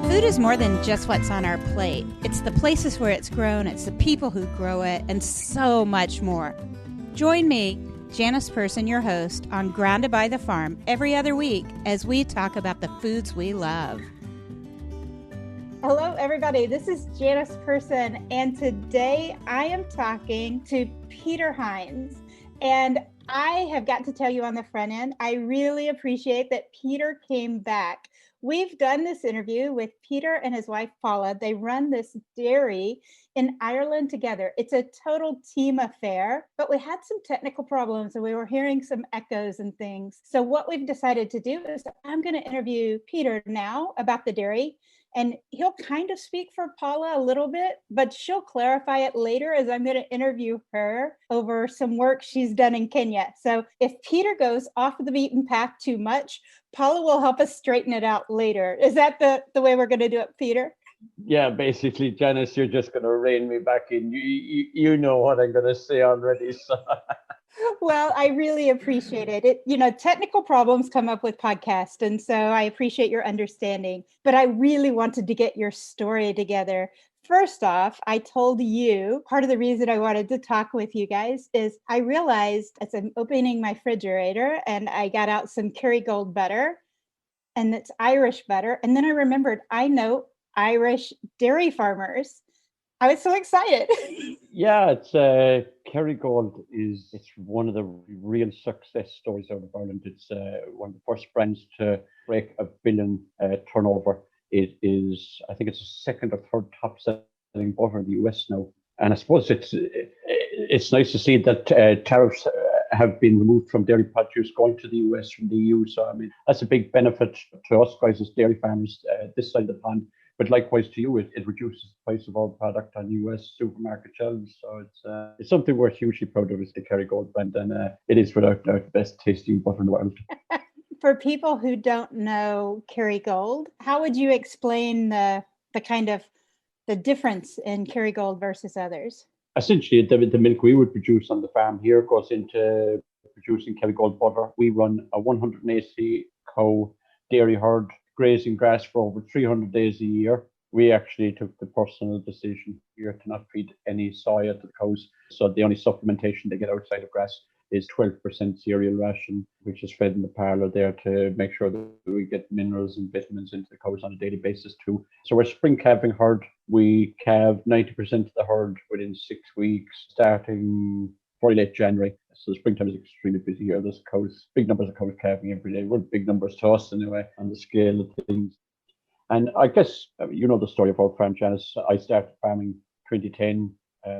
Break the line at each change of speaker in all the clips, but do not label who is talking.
Food is more than just what's on our plate. It's the places where it's grown, it's the people who grow it, and so much more. Join me, Janice Person, your host, on Grounded by the Farm every other week as we talk about the foods we love. Hello, everybody. This is Janice Person, and today I am talking to Peter Hynes. And I have got to tell you on the front end, I really appreciate that Peter came back. We've done this interview with Peter and his wife, Paula. They run this dairy in Ireland together. It's a total team affair, but we had some technical problems and we were hearing some echoes and things. So what we've decided to do is I'm going to interview Peter now about the dairy, and he'll kind of speak for Paula a little bit, but she'll clarify it later as I'm going to interview her over some work she's done in Kenya. So if Peter goes off the beaten path too much, Paula will help us straighten it out later. Is that the way we're going to do it, Peter?
Yeah, basically, Janice, you're just going to rein me back in. You know what I'm going to say already. So.
Well, I really appreciate it. Technical problems come up with podcasts, and so I appreciate your understanding. But I really wanted to get your story together. First off, I told you part of the reason I wanted to talk with you guys is I realized as I'm opening my refrigerator and I got out some Kerrygold butter, and it's Irish butter. And then I remembered I know Irish dairy farmers. I was so excited.
Yeah, it's Kerrygold it's one of the real success stories out of Ireland. It's one of the first brands to break $1 billion turnover. It is, I think it's the second or third top selling butter in the US now. And I suppose it's nice to see that tariffs have been removed from dairy produce going to the US from the EU. So, I mean, that's a big benefit to us guys as dairy farmers this side of the pond. But likewise to you, it reduces the price of our product on US supermarket shelves. So it's something we're hugely proud of, is the Kerrygold brand. And it is without doubt the best tasting butter in the world.
For people who don't know Kerrygold, how would you explain the kind of the difference in Kerrygold versus others?
Essentially, the milk we would produce on the farm here goes into producing Kerrygold butter. We run a 180 cow dairy herd grazing grass for over 300 days a year. We actually took the personal decision here to not feed any soya to the cows. So the only supplementation they get outside of grass is 12% cereal ration, which is fed in the parlour there to make sure that we get minerals and vitamins into the cows on a daily basis too. So we're spring calving herd. We calve 90% of the herd within 6 weeks, starting very late January. So the springtime is extremely busy here. There's big numbers of cows calving every day. We're big numbers to us anyway on the scale of things. And I guess you know the story of our farm, Janice. I started farming 2010.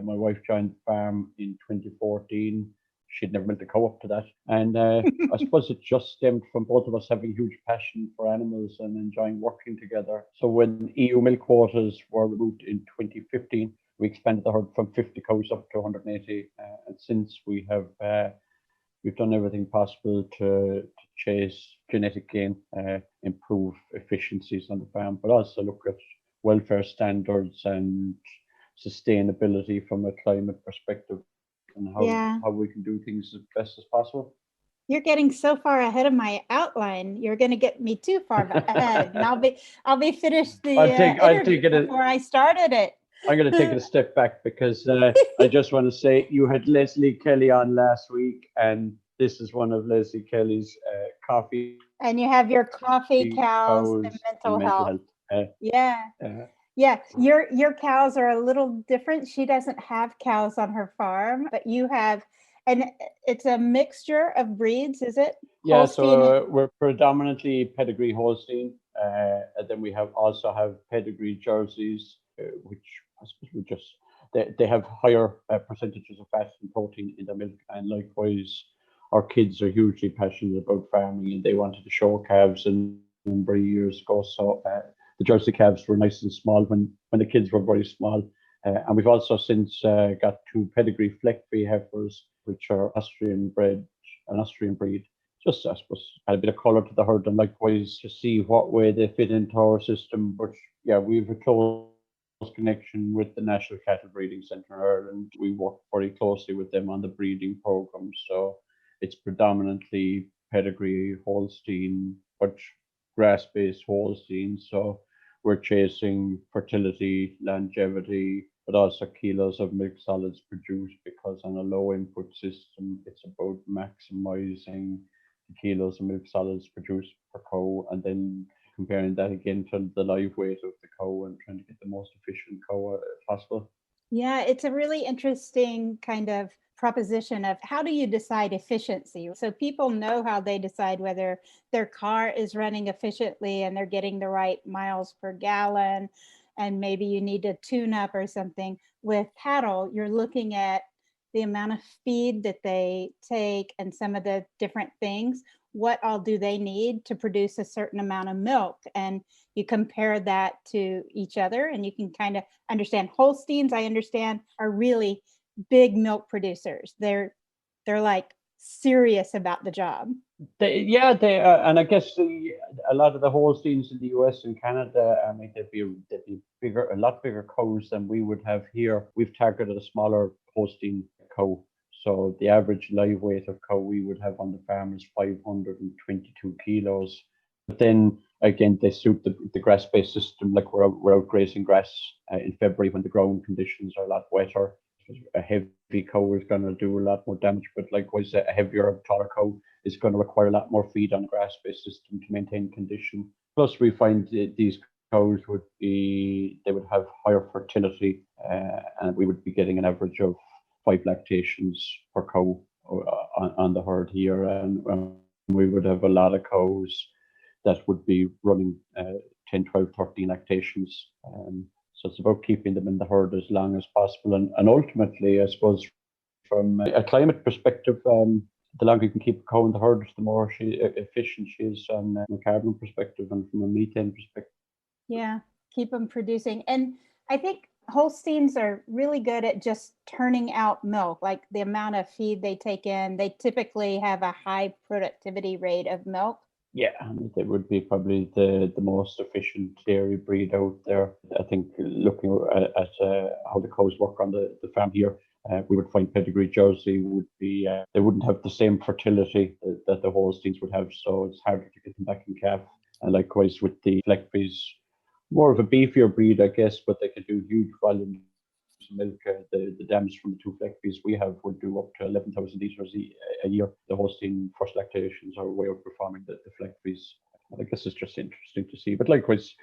My wife joined the farm in 2014. She'd never milked a cow up to that. And I suppose it just stemmed from both of us having huge passion for animals and enjoying working together. So when EU milk quotas were removed in 2015, we expanded the herd from 50 cows up to 180. And since we've done everything possible to chase genetic gain, improve efficiencies on the farm, but also look at welfare standards and sustainability from a climate perspective, and how we can do things as best as possible.
You're getting so far ahead of my outline. You're going to get me too far ahead, and I'll be finished the interview before I started it.
I'm going to take it a step back because I just want to say you had Leslie Kelly on last week, and this is one of Leslie Kelly's coffee.
And you have your coffee, cows, and mental health. Yeah. Your cows are a little different. She doesn't have cows on her farm, but you have, and it's a mixture of breeds, is it?
Yeah, so we're predominantly pedigree Holstein, and then we also have pedigree jerseys, which I suppose they have higher percentages of fat and protein in their milk, and likewise our kids are hugely passionate about farming and they wanted to show calves a number of years ago. So the Jersey calves were nice and small when the kids were very small. And we've also since got 2 pedigree Fleckvieh heifers, which are Austrian breed. Just, I suppose, add a bit of colour to the herd and likewise to see what way they fit into our system. But yeah, we've a close connection with the National Cattle Breeding Centre in Ireland. We work very closely with them on the breeding programme. So it's predominantly pedigree Holstein, but grass-based Holstein. So we're chasing fertility, longevity, but also kilos of milk solids produced, because on a low input system, it's about maximizing the kilos of milk solids produced per cow, and then comparing that again to the live weight of the cow and trying to get the most efficient cow possible.
Yeah, it's a really interesting kind of proposition of how do you decide efficiency? So people know how they decide whether their car is running efficiently and they're getting the right miles per gallon, and maybe you need to tune up or something. With cattle, you're looking at the amount of feed that they take and some of the different things. What all do they need to produce a certain amount of milk? And you compare that to each other, and you can kind of understand. Holsteins, I understand, are really big milk producers. They're like serious about the job.
They and I guess a lot of the Holsteins in the US and Canada, I mean, they'd be bigger, a lot bigger cows than we would have here. We've targeted a smaller Holstein cow, so the average live weight of cow we would have on the farm is 522 kilos. But then again, they suit the grass-based system. Like we're out grazing grass in February when the ground conditions are a lot wetter. A heavy cow is going to do a lot more damage, but likewise, a heavier, taller cow is going to require a lot more feed on a grass-based system to maintain condition. Plus, we find these cows they would have higher fertility, and we would be getting an average of 5 lactations per cow on the herd here, and we would have a lot of cows that would be running 10, 12, 13 lactations. So it's about keeping them in the herd as long as possible. And ultimately, I suppose, from a climate perspective, the longer you can keep a cow in the herd, the more efficient she is on a carbon perspective and from a methane perspective.
Yeah, keep them producing. And I think Holsteins are really good at just turning out milk, like the amount of feed they take in. They typically have a high productivity rate of milk.
Yeah, they would be probably the most efficient dairy breed out there. I think looking at how the cows work on the farm here, we would find pedigree Jersey would be, they wouldn't have the same fertility that the Holsteins would have, so it's harder to get them back in calf. And likewise with the Fleckviehs, more of a beefier breed, I guess, but they could do huge volumes of milk. The dams from the 2 Fleckviehs we have would do up to 11,000 litres a year. The Holstein first lactations are way outperforming the Fleckviehs. I guess it's just interesting to see. But likewise,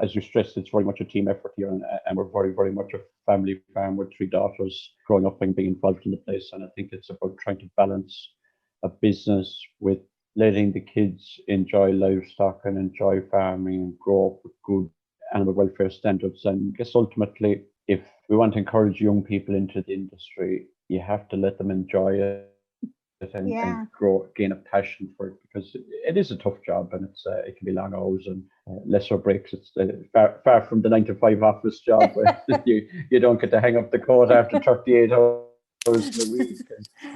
as you stressed, it's very much a team effort here, and we're very, very much a family farm with 3 daughters growing up and being involved in the place. And I think it's about trying to balance a business with letting the kids enjoy livestock and enjoy farming and grow up with good animal welfare standards. And I guess ultimately, if we want to encourage young people into the industry, you have to let them enjoy it and gain a passion for it, because it is a tough job, and it can be long hours and lesser breaks. It's far from the 9-to-5 office job where you don't get to hang up the coat after 38 hours in a week.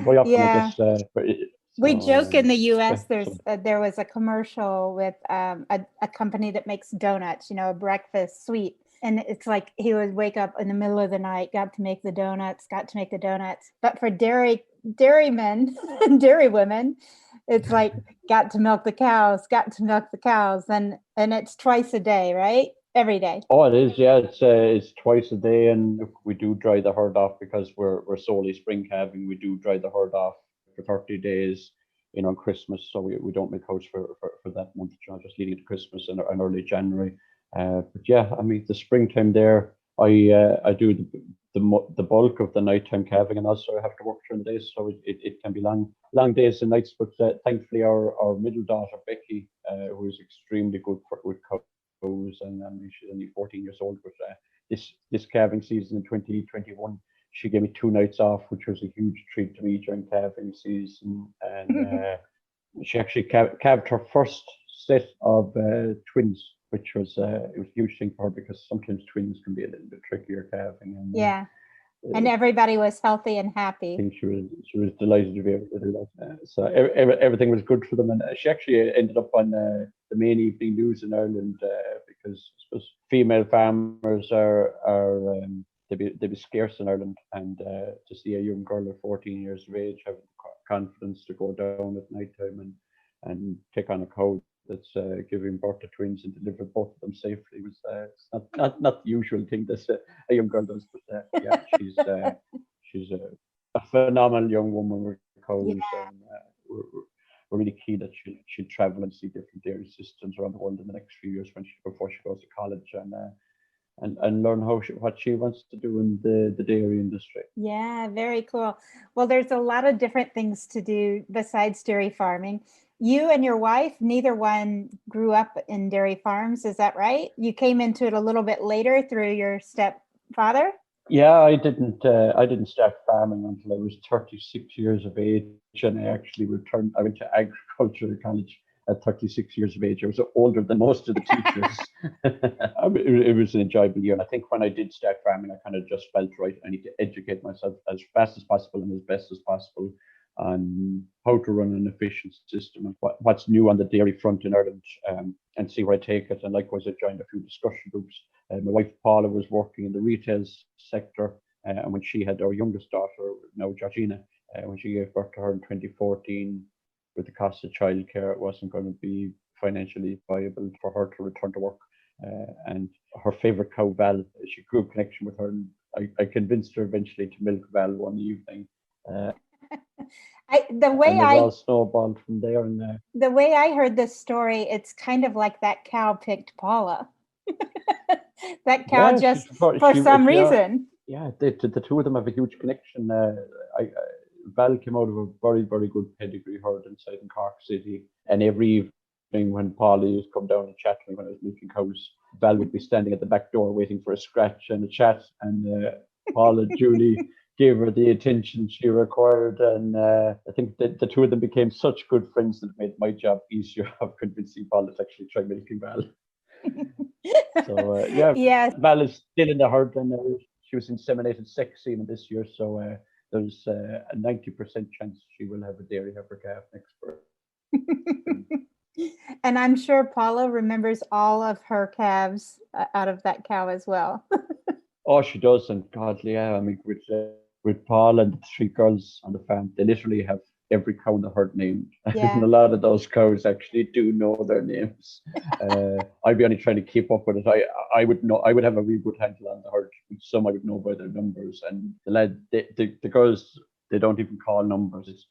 Very often, I guess.
We joke in the U.S. There was a commercial with a company that makes donuts, a breakfast sweet. And it's like he would wake up in the middle of the night, got to make the donuts. But for dairymen and dairy women, it's like got to milk the cows. And it's twice a day, right? Every day.
Oh, it is. Yeah, it's twice a day, and we do dry the herd off because we're solely spring calving. We do dry the herd off for 30 days, on Christmas. So we don't make cows for that month, just leading to Christmas and early January. But yeah, I mean, the springtime there, I do the bulk of the nighttime calving, and also I have to work during the days, so it can be long days and nights. But thankfully, our middle daughter Becky, who is extremely good with cows, and I mean, she's only 14 years old. But this calving season in 2021, she gave me 2 nights off, which was a huge treat to me during calving season, and she actually calved her first set of twins, which was it was a huge thing for her, because sometimes twins can be a little bit trickier calving. And,
and everybody was healthy and happy.
I think she was delighted to be able to do that. So everything was good for them, and she actually ended up on the main evening news in Ireland, because I suppose female farmers are they'd be scarce in Ireland, and to see a young girl of 14 years of age have confidence to go down at night time and take on a cow that's giving birth to twins and delivered both of them safely. Was it's not the usual thing that a young girl does, but yeah, she's a phenomenal young woman with cows,
Yeah.
and we're really keen that she'll travel and see different dairy systems around the world in the next few years before she goes to college, and learn what she wants to do in the dairy industry.
Yeah, very cool. Well, there's a lot of different things to do besides dairy farming. You and your wife, neither one grew up in dairy farms, is that right? You came into it a little bit later through your stepfather?
Yeah, I didn't start farming until I was 36 years of age, and I actually returned. I went to agricultural college at 36 years of age. I was older than most of the teachers. It was an enjoyable year. And I think when I did start farming, I kind of just felt right. I need to educate myself as fast as possible and as best as possible on how to run an efficient system and what's new on the dairy front in Ireland, and see where I take it. And likewise, I joined a few discussion groups. My wife Paula was working in the retail sector, and when she had our youngest daughter, now Georgina, when she gave birth to her in 2014, with the cost of childcare, it wasn't going to be financially viable for her to return to work. And her favourite cow, Val, she grew a connection with her, and I convinced her eventually to milk Val one evening.
The
and it all snowballed from there. And
the way I heard this story, it's kind of like that cow picked Paula. That cow just for some reason.
Yeah, the two of them have a huge connection. Val came out of a very, very good pedigree herd inside in Cork City, and every evening when Paula used to come down and chat to me when I was milking cows, Val would be standing at the back door waiting for a scratch and a chat, and Paula duly gave her the attention she required, and I think that the two of them became such good friends that it made my job easier of convincing Paula to actually try milking Val. So
yes.
Val is still in the herd, and she was inseminated sex semen this year, so there's a 90% chance she will have a dairy heifer calf next spring.
And I'm sure Paula remembers all of her calves out of that cow as well.
Oh, she does, and God, yeah, I mean, with Paula and the three girls on the farm, they literally have every cow in the herd named.
Yeah.
And a lot of those cows actually do know their names. I'd be only trying to keep up with it. I would know. I would have a really good handle on the herd. Some I would know by their numbers, and the girls, they don't even call numbers. It's,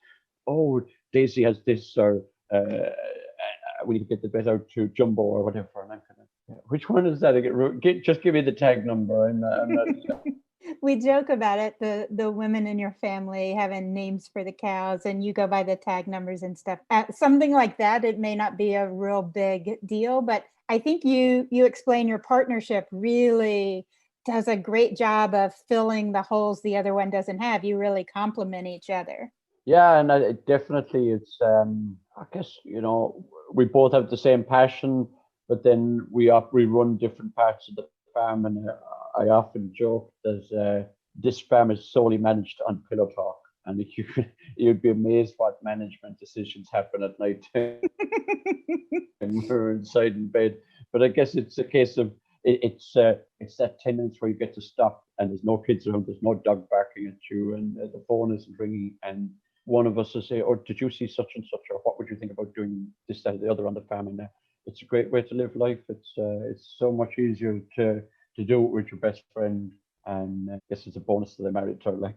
oh, Daisy has this, or we need to get the bet out to Jumbo or whatever. And I'm kind of, which one is that? Just give me the tag number. I'm not.
We joke about it, the women in your family having names for the cows, and you go by the tag numbers and stuff. Something like that, it may not be a real big deal, but I think you explain your partnership really does a great job of filling the holes the other one doesn't have. You really complement each other.
Yeah, and definitely it's, I guess, we both have the same passion, but then we run different parts of the farm, and I often joke that this farm is solely managed on pillow talk, and you'd be amazed what management decisions happen at night when we're inside in bed. But I guess it's a case of it's that 10 minutes where you get to stop, and there's no kids around, there's no dog barking at you, and the phone isn't ringing, and one of us will say, "Oh, did you see such and such, or what would you think about doing this, that, or the other on the farm?" And it's a great way to live life. It's so much easier to do it with your best friend, and I guess it's a bonus that I married her. Like,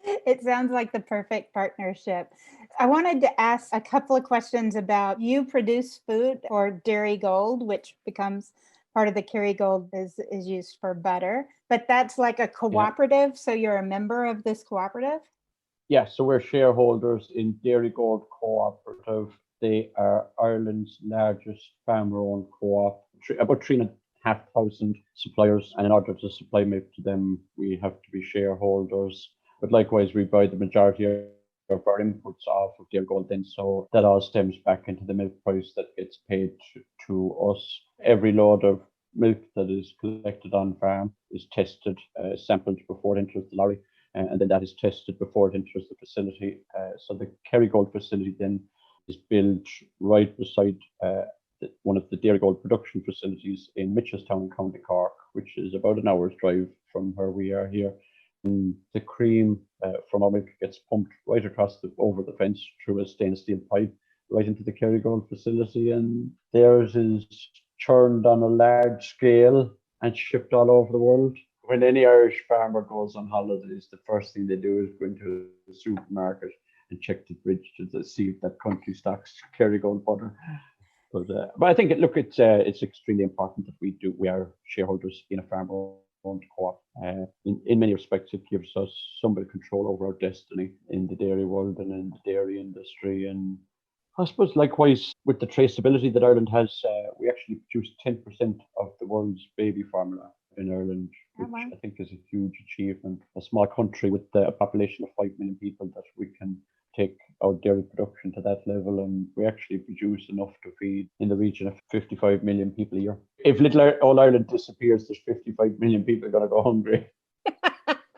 it sounds like the perfect partnership. I wanted to ask a couple of questions about, you produce food for Kerrygold, which becomes part of the Kerrygold is used for butter, but that's like a cooperative. Yeah. So you're a member of this cooperative?
Yeah, so we're shareholders in Kerrygold Cooperative. They are Ireland's largest farmer-owned co-op, about 3,500 suppliers, and in order to supply milk to them, we have to be shareholders. But likewise, we buy the majority of our inputs off of Kerrygold then, so that all stems back into the milk price that gets paid to us. Every load of milk that is collected on farm is tested, sampled before it enters the lorry, and then that is tested before it enters the facility. So the Kerrygold facility then is built right beside one of the Kerrygold production facilities in Mitchelstown, County Cork, which is about an hour's drive from where we are here. And the cream from our milk gets pumped right across over the fence through a stainless steel pipe, right into the Kerrygold facility, and theirs is churned on a large scale and shipped all over the world. When any Irish farmer goes on holidays, the first thing they do is go into the supermarket and check the fridge to see if that country stocks Kerrygold butter. But I think it's extremely important that we are shareholders in a farmer-owned co-op. In many respects, it gives us some bit of control over our destiny in the dairy world and in the dairy industry. And I suppose likewise with the traceability that Ireland has, we actually produce 10% of the world's baby formula in Ireland,
Oh,
which
wow.
I think is a huge achievement. A small country with a population of 5 million people, that we can take our dairy production to that level, and we actually produce enough to feed in the region of 55 million people a year. If little old Ireland disappears, there's 55 million people going to go hungry.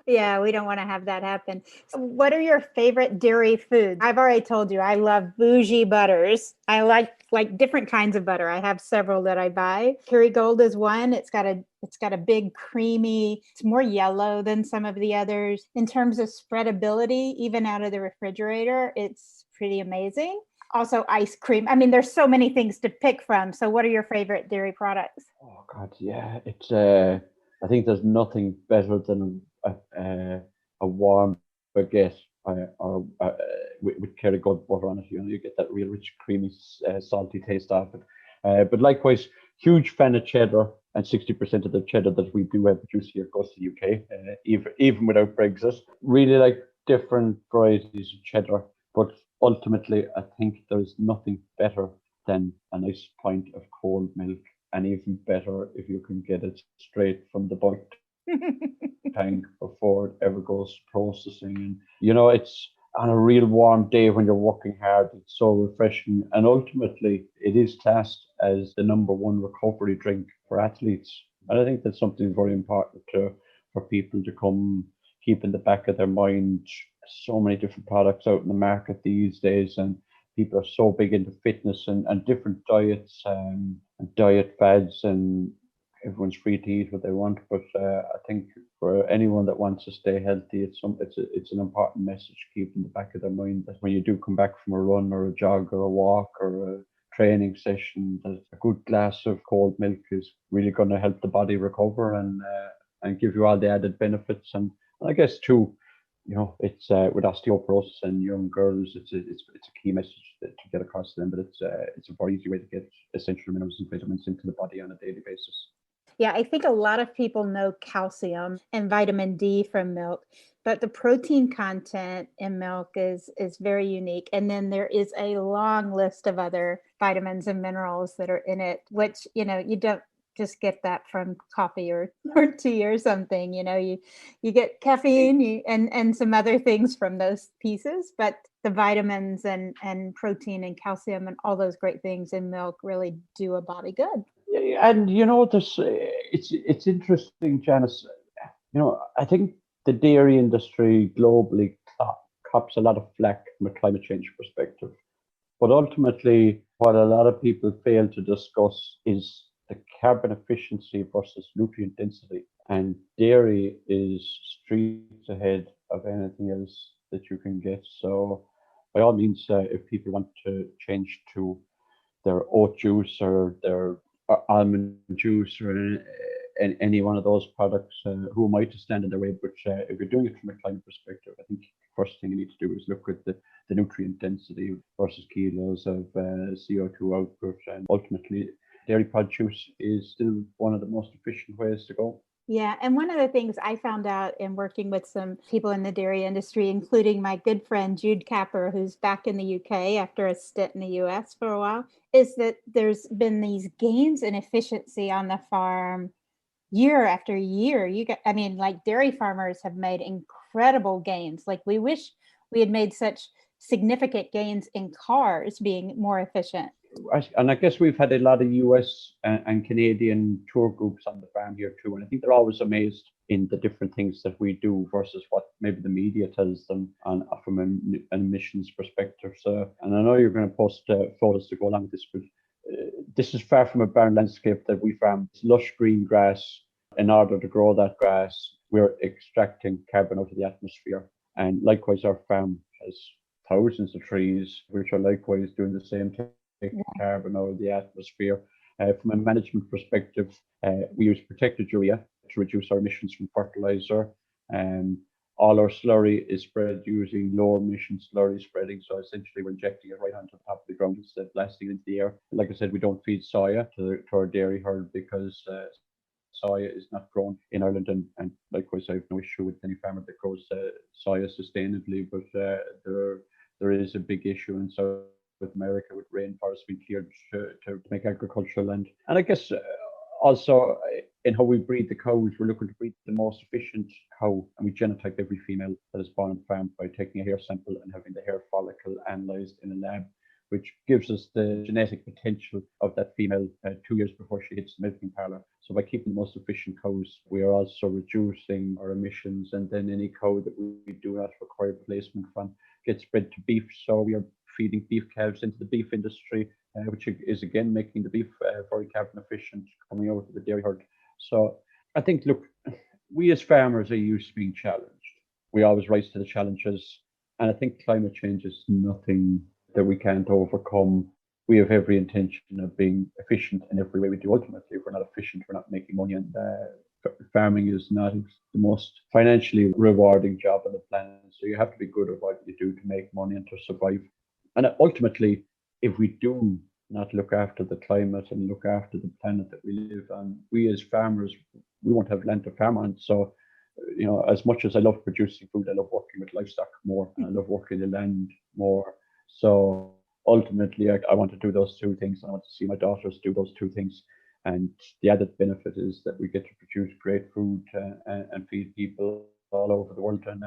Yeah, we don't want to have that happen. So what are your favorite dairy foods? I've already told you I love bougie butters. I like different kinds of butter. I have several that I buy. Kerrygold is one. It's got a big creamy, it's more yellow than some of the others. In terms of spreadability, even out of the refrigerator, it's pretty amazing. Also ice cream. I mean, there's so many things to pick from. So what are your favorite dairy products?
Oh God, yeah, it's I think there's nothing better than a warm baguette with Kerrygold butter on it. You get that real rich, creamy, salty taste of it. But likewise, huge fan of cheddar, and 60% of the cheddar that we do produce here goes to the UK, even without Brexit. Really like different varieties of cheddar, but ultimately, I think there's nothing better than a nice pint of cold milk, and even better if you can get it straight from the bulk tank before it ever goes processing. And it's on a real warm day when you're working hard, it's so refreshing. And ultimately, it is classed as the number one recovery drink for athletes. And I think that's something very important for people to come keep in the back of their mind. So many different products out in the market these days, and people are so big into fitness and different diets and diet fads, and everyone's free to eat what they want. But I think for anyone that wants to stay healthy, it's an important message to keep in the back of their mind, that when you do come back from a run or a jog or a walk or a training session, that a good glass of cold milk is really going to help the body recover and give you all the added benefits. And I guess too, it's with osteoporosis and young girls, it's a key message to get across to them. But it's a very easy way to get essential minerals and vitamins into the body on a daily basis.
Yeah, I think a lot of people know calcium and vitamin D from milk, but the protein content in milk is very unique. And then there is a long list of other vitamins and minerals that are in it, which, you don't just get that from coffee or tea or something. You get caffeine and some other things from those pieces, but the vitamins and protein and calcium and all those great things in milk really do a body good.
Yeah, and this it's interesting, Janice. I think the dairy industry globally cops a lot of flack from a climate change perspective. But ultimately, what a lot of people fail to discuss is the carbon efficiency versus nutrient density. And dairy is streets ahead of anything else that you can get. So, by all means, if people want to change to their oat juice or their almond juice or any one of those products, who am I to stand in their way? But if you're doing it from a climate perspective, I think the first thing you need to do is look at the nutrient density versus kilos of CO2 output. And ultimately, dairy produce is still one of the most efficient ways to go.
Yeah. And one of the things I found out in working with some people in the dairy industry, including my good friend Jude Capper, who's back in the UK after a stint in the US for a while, is that there's been these gains in efficiency on the farm year after year. Like dairy farmers have made incredible gains. Like we wish we had made such significant gains in cars being more efficient.
And I guess we've had a lot of US and Canadian tour groups on the farm here too. And I think they're always amazed in the different things that we do versus what maybe the media tells them from an emissions perspective. So, and I know you're going to post photos to go along with this, but this is far from a barren landscape that we farm. It's lush green grass. In order to grow that grass, we're extracting carbon out of the atmosphere. And likewise, our farm has thousands of trees, which are likewise doing the same thing, taking carbon out of the atmosphere. From a management perspective, we use protected urea to reduce our emissions from fertilizer. All our slurry is spread using low emission slurry spreading. So essentially, we're injecting it right onto the top of the ground instead of blasting it into the air. Like I said, we don't feed soya to our dairy herd because soya is not grown in Ireland, and likewise, I have no issue with any farmer that grows soya sustainably, but there is a big issue in South America with rainforests being cleared to make agricultural land. And I guess also in how we breed the cows, we're looking to breed the most efficient cow, and we genotype every female that is born on the farm by taking a hair sample and having the hair follicle analysed in a lab, which gives us the genetic potential of that female 2 years before she hits the milking parlour. So by keeping the most efficient cows, we are also reducing our emissions, and then any cow that we do not require replacement from gets bred to beef. So we are feeding beef calves into the beef industry, which is again making the beef very carbon efficient coming out of the dairy herd. So I think, look, we as farmers are used to being challenged. We always rise to the challenges. And I think climate change is nothing that we can't overcome. We have every intention of being efficient in every way we do. Ultimately, if we're not efficient, we're not making money. And farming is not the most financially rewarding job on the planet. So you have to be good at what you do to make money and to survive. And ultimately, if we do not look after the climate and look after the planet that we live on, we as farmers, we won't have land to farm on. So, you know, as much as I love producing food, I love working with livestock more, and I love working the land more. So ultimately, I want to do those two things, and I want to see my daughters do those two things. And the added benefit is that we get to produce great food and feed people all over the world. And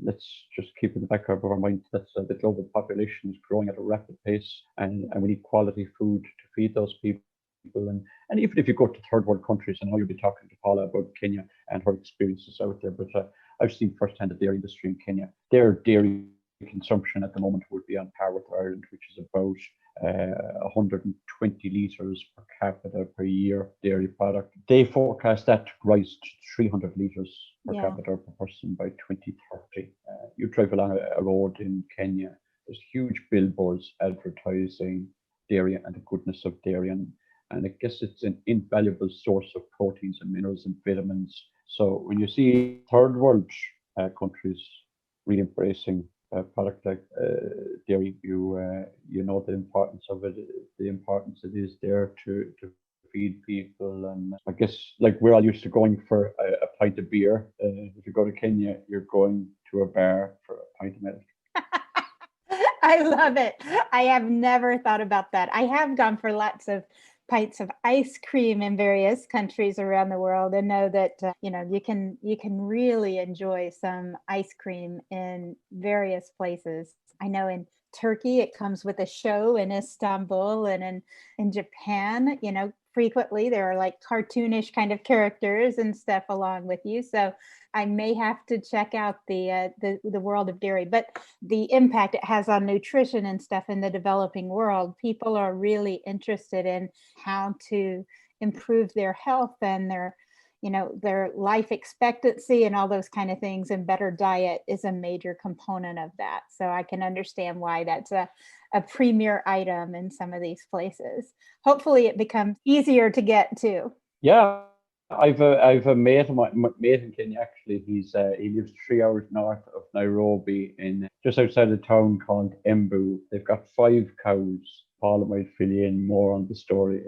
let's just keep in the back of our mind that the global population is growing at a rapid pace, and we need quality food to feed those people. And even if you go to third world countries, I know you'll be talking to Paula about Kenya and her experiences out there, but I've seen firsthand the dairy industry in Kenya. Their dairy consumption at the moment would be on par with Ireland, which is about 120 litres per capita per year dairy product. They forecast that to rise to 300 litres per capita per person by 2030. You drive along a road in Kenya, there's huge billboards advertising dairy and the goodness of dairy. And I guess it's an invaluable source of proteins and minerals and vitamins. So when you see third world countries really embracing a product like dairy, you know the importance of it, the importance it is there to feed people. And I guess, like, we're all used to going for a pint of beer. If you go to Kenya, you're going to a bar for a pint of milk.
I love it. I have never thought about that. I have gone for lots of pints of ice cream in various countries around the world, and know that you can really enjoy some ice cream in various places. I know in Turkey it comes with a show, in Istanbul, and in Japan, frequently there are like cartoonish kind of characters and stuff along with you. So I may have to check out the world of dairy, but the impact it has on nutrition and stuff in the developing world. People are really interested in how to improve their health and their life expectancy and all those kind of things, and better diet is a major component of that. So I can understand why that's a premier item in some of these places. Hopefully it becomes easier to get to.
Yeah. I've a mate in Kenya, actually. He lives 3 hours north of Nairobi, in just outside a town called Embu. They've got 5 cows. Paula might fill you in more on the story.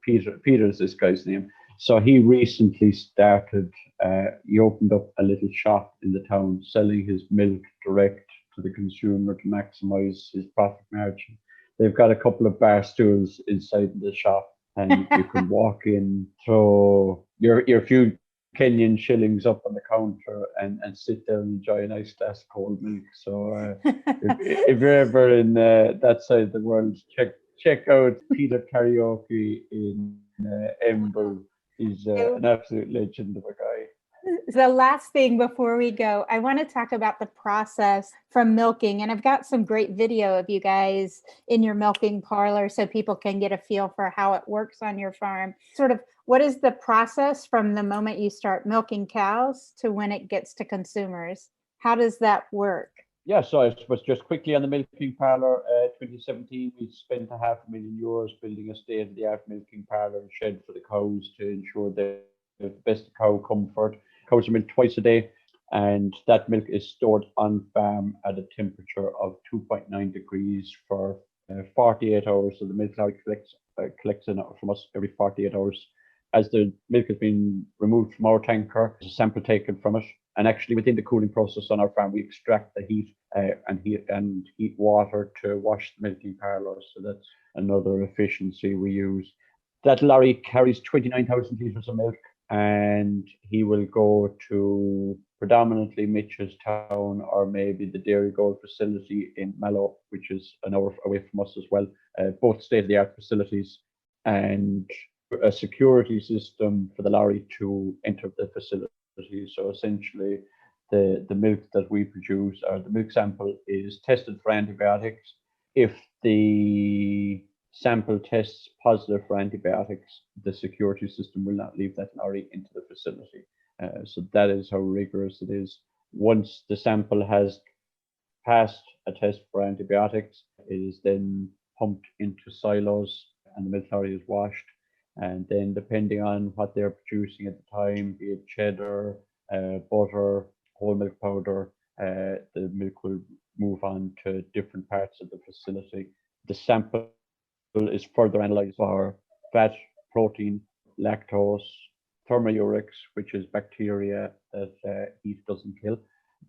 Peter is this guy's name. So he recently started, he opened up a little shop in the town, selling his milk direct to the consumer to maximize his profit margin. They've got a couple of bar stools inside the shop, and you can walk in, throw your few Kenyan shillings up on the counter, and sit there and enjoy a nice glass of cold milk. So if you're ever in that side of the world, check out Peter Karaoke in Embu. He's an absolute legend of a guy.
The last thing before we go, I want to talk about the process from milking. And I've got some great video of you guys in your milking parlor so people can get a feel for how it works on your farm. Sort of, what is the process from the moment you start milking cows to when it gets to consumers? How does that work?
Yeah, so I suppose just quickly on the milking parlour, 2017, we spent €500,000 building a state-of-the-art milking parlour and shed for the cows to ensure they have the best cow comfort. Cows are milked twice a day, and that milk is stored on farm at a temperature of 2.9 degrees for 48 hours. So the milk lorry collects it from us every 48 hours. As the milk has been removed from our tanker, there's a sample taken from it. And actually, within the cooling process on our farm, we extract the heat and heat water to wash the milking parlours. So that's another efficiency we use. That lorry carries 29,000 litres of milk, and he will go to predominantly Mitchellstown or maybe the Kerrygold facility in Mallow, which is an hour away from us as well. Both state-of-the-art facilities, and a security system for the lorry to enter the facility. So essentially, the milk that we produce, or the milk sample, is tested for antibiotics. If the sample tests positive for antibiotics, the security system will not leave that lorry into the facility. So that is how rigorous it is. Once the sample has passed a test for antibiotics, it is then pumped into silos and the milk lorry is washed. And then depending on what they're producing at the time, be it cheddar, butter, whole milk powder, the milk will move on to different parts of the facility. The sample is further analysed for fat, protein, lactose, thermourics, which is bacteria that heat doesn't kill,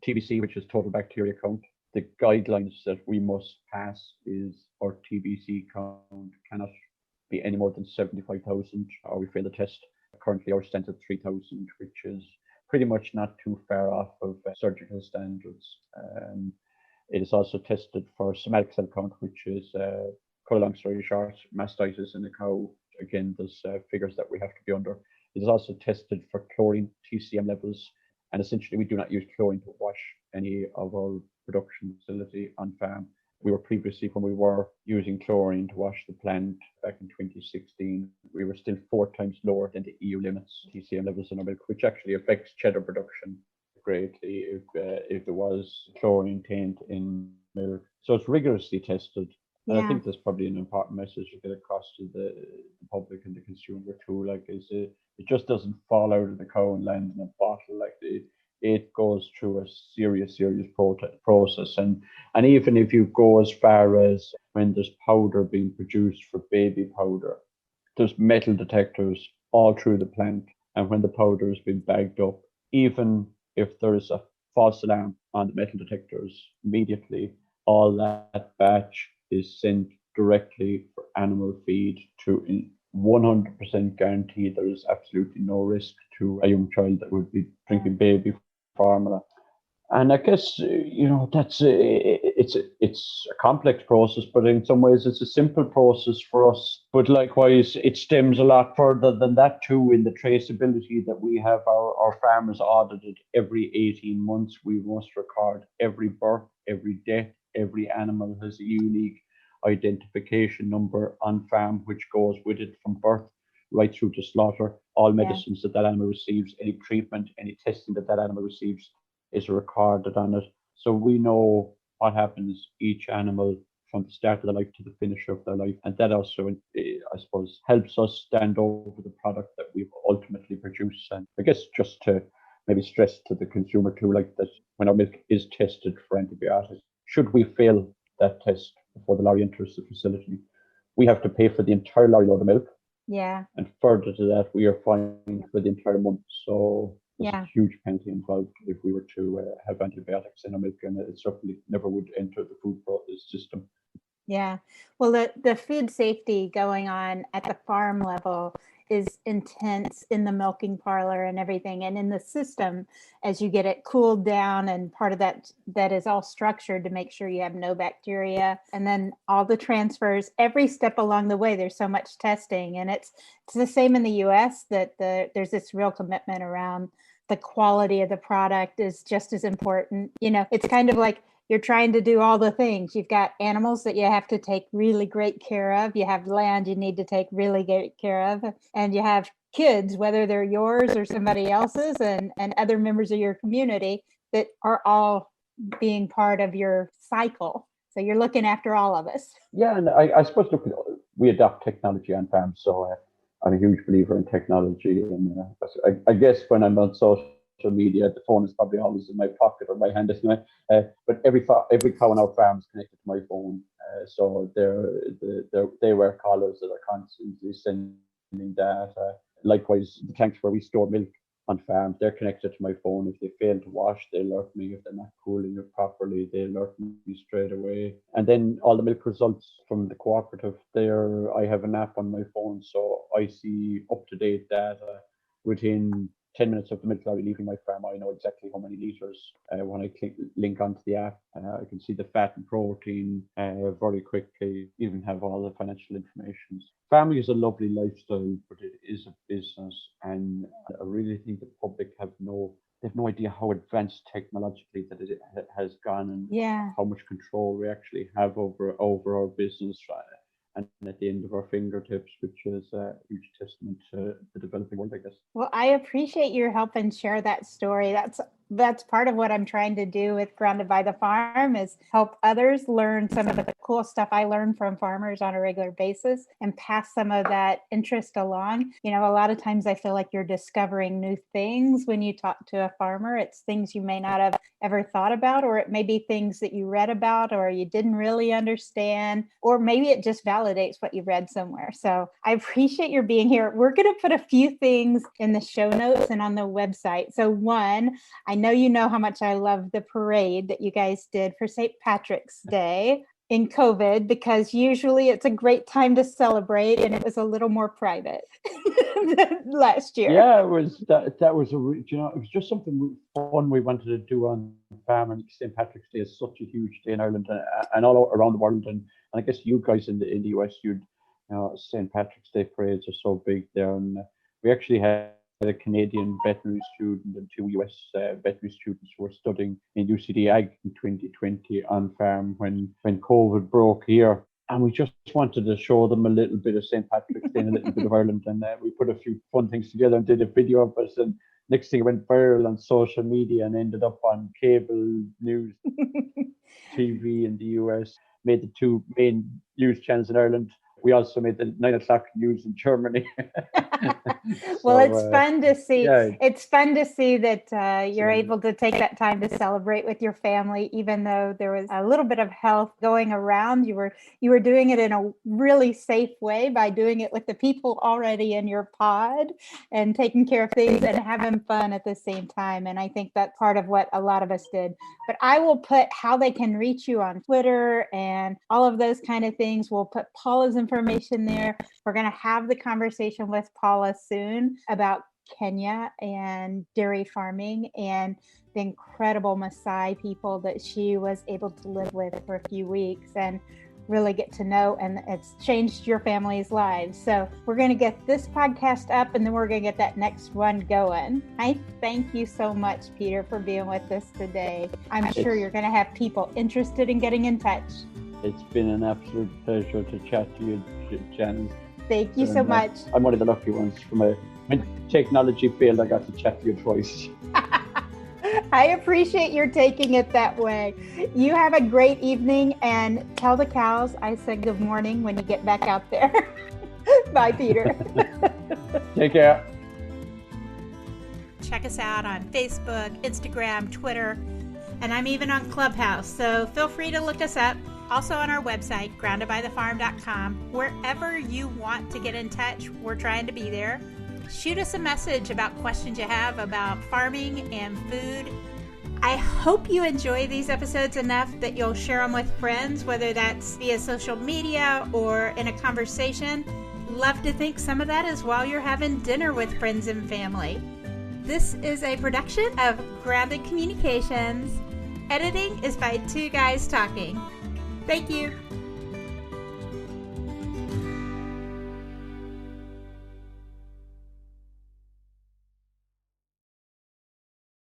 TBC, which is total bacteria count. The guidelines that we must pass is our TBC count cannot be any more than 75,000, or we fail the test. Currently, our stands at 3,000, which is pretty much not too far off of surgical standards. It is also tested for somatic cell count, which is, cut a long story short, mastitis in a cow. Again, there's figures that we have to be under. It is also tested for chlorine TCM levels, and essentially we do not use chlorine to wash any of our production facility on farm. We were previously, when we were using chlorine to wash the plant back in 2016, we were still 4 times lower than the EU limits TCM levels in our milk, which actually affects cheddar production greatly if there was chlorine taint in milk. So it's rigorously tested. And I think that's probably an important message to get across to the public and the consumer too. Like, it just doesn't fall out of the cow and land in a bottle. Like, it goes through a serious process. And even if you go as far as when there's powder being produced for baby powder, there's metal detectors all through the plant. And when the powder has been bagged up, even if there's a false alarm on the metal detectors, immediately all that batch is sent directly for animal feed to 100% guarantee there is absolutely no risk to a young child that would be drinking baby formula. And I guess, that's it's a complex process, but in some ways it's a simple process for us. But likewise, it stems a lot further than that too, in the traceability that we have our farmers audited every 18 months. We must record every birth, every death. Every animal has a unique identification number on farm, which goes with it from birth right through to slaughter. All medicines that animal receives, any treatment, any testing that animal receives is recorded on it. So we know what happens each animal from the start of their life to the finish of their life. And that also, I suppose, helps us stand over the product that we've ultimately produced. And I guess just to maybe stress to the consumer too, like that when our milk is tested for antibiotics, should we fail that test before the lorry enters the facility, we have to pay for the entire lorry load of milk.
Yeah.
And further to that, we are fined for the entire month. So there's a huge penalty involved if we were to have antibiotics in our milk, and it certainly never would enter the food system.
Yeah. Well, the food safety going on at the farm level is intense in the milking parlor and everything. And in the system, as you get it cooled down, and part of that is all structured to make sure you have no bacteria. And then all the transfers, every step along the way, there's so much testing. And it's the same in the US, that there's this real commitment around the quality of the product is just as important. It's kind of like you're trying to do all the things. You've got animals that you have to take really great care of. You have land you need to take really great care of. And you have kids, whether they're yours or somebody else's, and other members of your community that are all being part of your cycle. So you're looking after all of us.
Yeah, and I suppose, look, we adopt technology on farms, so I'm a huge believer in technology. And I guess when I'm on social media, the phone is probably always in my pocket or my hand anyway. But every cow on our farm is connected to my phone, so they wear collars that are constantly sending data. Likewise, the tanks where we store milk on farms, they're connected to my phone. If they fail to wash, they alert me. If they're not cooling it properly, they alert me straight away. And then all the milk results from the cooperative, there I have an app on my phone, so I see up-to-date data within 10 minutes of the milk lorry leaving my farm. I know exactly how many litres when I link onto the app. I can see the fat and protein very quickly, even have all the financial information. Farming is a lovely lifestyle, but it is a business, and I really think the public they have no idea how advanced technologically that it has gone, and how much control we actually have over our business. And at the end of our fingertips, which is a huge testament to the developing world, I guess.
Well, I appreciate your help and share that story. That's part of what I'm trying to do with Grounded by the Farm, is help others learn some of the cool stuff I learn from farmers on a regular basis and pass some of that interest along. You know, a lot of times I feel like you're discovering new things when you talk to a farmer. It's things you may not have ever thought about, or it may be things that you read about or you didn't really understand, or maybe it just validates what you read somewhere. So I appreciate your being here. We're going to put a few things in the show notes and on the website. So one, I know you know how much I love the parade that you guys did for St. Patrick's Day in COVID, because usually it's a great time to celebrate, and it was a little more private than last year.
Yeah, it was that was it was just something fun we wanted to do on farm. And St. Patrick's Day is such a huge day in Ireland and all around the world, and I guess you guys in the US, St. Patrick's Day parades are so big there, and we actually had a Canadian veterinary student and 2 US veterinary students who were studying in UCD Ag in 2020 on farm when COVID broke here. And we just wanted to show them a little bit of St. Patrick's Day and a little bit of Ireland. And we put a few fun things together and did a video of us. And next thing, it went viral on social media and ended up on cable news TV in the US, made the 2 main news channels in Ireland. We also made the 9 o'clock news in Germany.
Well, it's fun to see. Yeah. It's fun to see that you're able to take that time to celebrate with your family, even though there was a little bit of health going around. You were doing it in a really safe way by doing it with the people already in your pod and taking care of things and having fun at the same time. And I think that's part of what a lot of us did. But I will put how they can reach you on Twitter and all of those kind of things. We'll put Paula's information there. We're going to have the conversation with Paula soon about Kenya and dairy farming and the incredible Maasai people that she was able to live with for a few weeks and really get to know, and it's changed your family's lives. So we're going to get this podcast up, and then we're going to get that next one going. I thank you so much, Peter, for being with us today. I'm sure you're going to have people interested in getting in touch.
It's been an absolute pleasure to chat to you, Jan.
Thank you so much.
I'm one of the lucky ones. When technology failed, I got to chat to you twice.
I appreciate your taking it that way. You have a great evening, and tell the cows I said good morning when you get back out there. Bye, Peter.
Take care.
Check us out on Facebook, Instagram, Twitter, and I'm even on Clubhouse. So feel free to look us up. Also on our website, groundedbythefarm.com. Wherever you want to get in touch, we're trying to be there. Shoot us a message about questions you have about farming and food. I hope you enjoy these episodes enough that you'll share them with friends, whether that's via social media or in a conversation. Love to think some of that is while you're having dinner with friends and family. This is a production of Grounded Communications. Editing is by 2 Guys Talking. Thank you.